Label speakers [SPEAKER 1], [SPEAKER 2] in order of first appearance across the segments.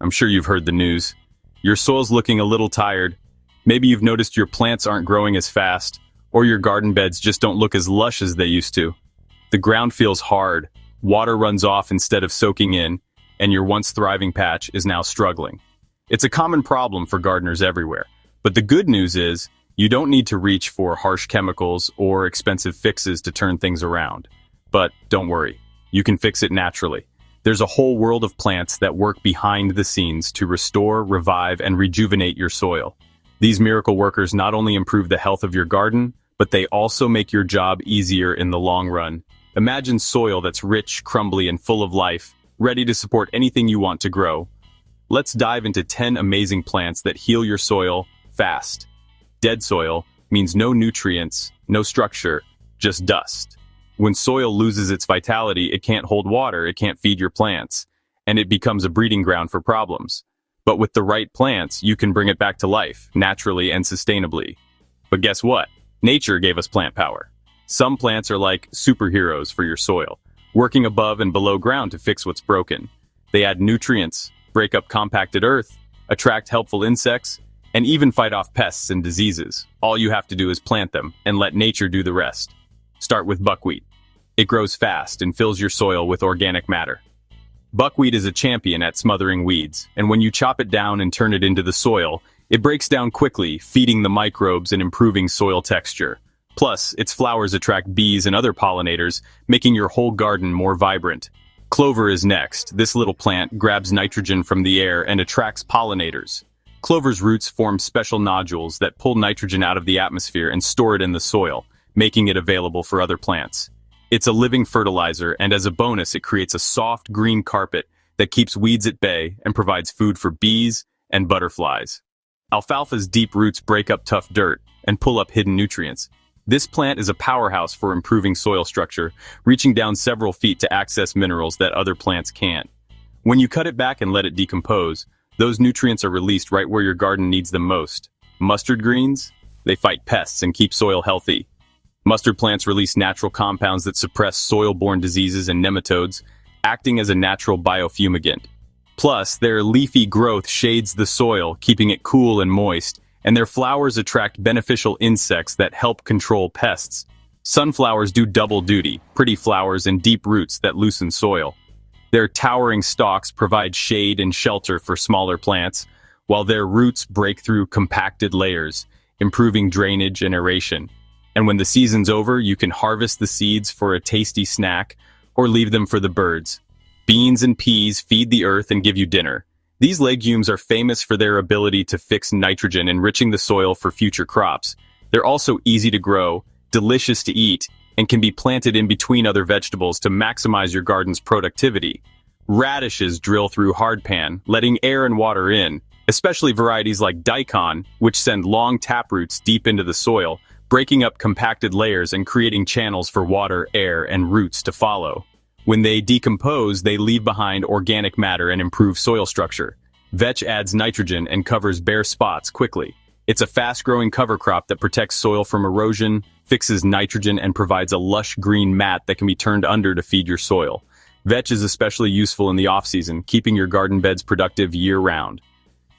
[SPEAKER 1] I'm sure you've heard the news. Your soil's looking a little tired. Maybe you've noticed your plants aren't growing as fast, or your garden beds just don't look as lush as they used to. The ground feels hard, water runs off instead of soaking in, and your once thriving patch is now struggling. It's a common problem for gardeners everywhere, but the good news is you don't need to reach for harsh chemicals or expensive fixes to turn things around. But don't worry, you can fix it naturally. There's a whole world of plants that work behind the scenes to restore, revive, and rejuvenate your soil. These miracle workers not only improve the health of your garden, but they also make your job easier in the long run. Imagine soil that's rich, crumbly, and full of life, ready to support anything you want to grow. Let's dive into 10 amazing plants that heal your soil fast. Dead soil means no nutrients, no structure, just dust. When soil loses its vitality, it can't hold water, it can't feed your plants, and it becomes a breeding ground for problems. But with the right plants, you can bring it back to life, naturally and sustainably. But guess what? Nature gave us plant power. Some plants are like superheroes for your soil, working above and below ground to fix what's broken. They add nutrients, break up compacted earth, attract helpful insects, and even fight off pests and diseases. All you have to do is plant them and let nature do the rest. Start with buckwheat. It grows fast and fills your soil with organic matter. Buckwheat is a champion at smothering weeds, and when you chop it down and turn it into the soil, it breaks down quickly, feeding the microbes and improving soil texture. Plus, its flowers attract bees and other pollinators, making your whole garden more vibrant. Clover is next. This little plant grabs nitrogen from the air and attracts pollinators. Clover's roots form special nodules that pull nitrogen out of the atmosphere and store it in the soil, making it available for other plants. It's a living fertilizer, and as a bonus, it creates a soft green carpet that keeps weeds at bay and provides food for bees and butterflies. Alfalfa's deep roots break up tough dirt and pull up hidden nutrients. This plant is a powerhouse for improving soil structure, reaching down several feet to access minerals that other plants can't. When you cut it back and let it decompose, those nutrients are released right where your garden needs them most. Mustard greens? They fight pests and keep soil healthy. Mustard plants release natural compounds that suppress soil-borne diseases and nematodes, acting as a natural biofumigant. Plus, their leafy growth shades the soil, keeping it cool and moist, and their flowers attract beneficial insects that help control pests. Sunflowers do double duty, pretty flowers and deep roots that loosen soil. Their towering stalks provide shade and shelter for smaller plants, while their roots break through compacted layers, improving drainage and aeration. And when the season's over, you can harvest the seeds for a tasty snack or leave them for the birds. Beans and peas feed the earth and give you dinner. These legumes are famous for their ability to fix nitrogen, enriching the soil for future crops. They're also easy to grow, delicious to eat, and can be planted in between other vegetables to maximize your garden's productivity. Radishes drill through hardpan, letting air and water in, especially varieties like daikon, which send long taproots deep into the soil, breaking up compacted layers and creating channels for water, air, and roots to follow. When they decompose, they leave behind organic matter and improve soil structure. Vetch adds nitrogen and covers bare spots quickly. It's a fast-growing cover crop that protects soil from erosion, fixes nitrogen, and provides a lush green mat that can be turned under to feed your soil. Vetch is especially useful in the off-season, keeping your garden beds productive year-round.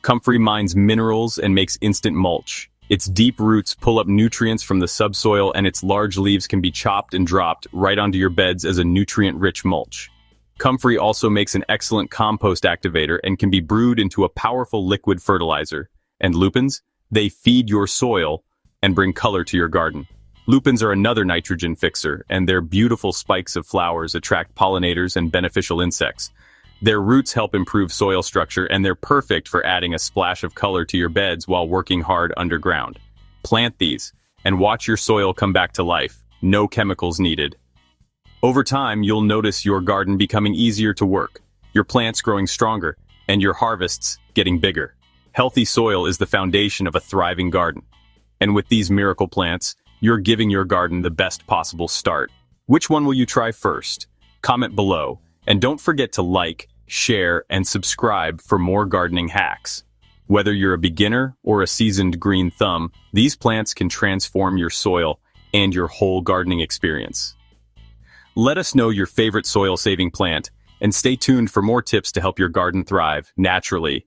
[SPEAKER 1] Comfrey mines minerals and makes instant mulch. Its deep roots pull up nutrients from the subsoil, and its large leaves can be chopped and dropped right onto your beds as a nutrient-rich mulch. Comfrey also makes an excellent compost activator and can be brewed into a powerful liquid fertilizer. And lupins? They feed your soil and bring color to your garden. Lupins are another nitrogen fixer, and their beautiful spikes of flowers attract pollinators and beneficial insects. Their roots help improve soil structure, and they're perfect for adding a splash of color to your beds while working hard underground. Plant these, and watch your soil come back to life. No chemicals needed. Over time, you'll notice your garden becoming easier to work, your plants growing stronger, and your harvests getting bigger. Healthy soil is the foundation of a thriving garden. And with these miracle plants, you're giving your garden the best possible start. Which one will you try first? Comment below. And don't forget to like, share, and subscribe for more gardening hacks. Whether you're a beginner or a seasoned green thumb, these plants can transform your soil and your whole gardening experience. Let us know your favorite soil-saving plant and stay tuned for more tips to help your garden thrive naturally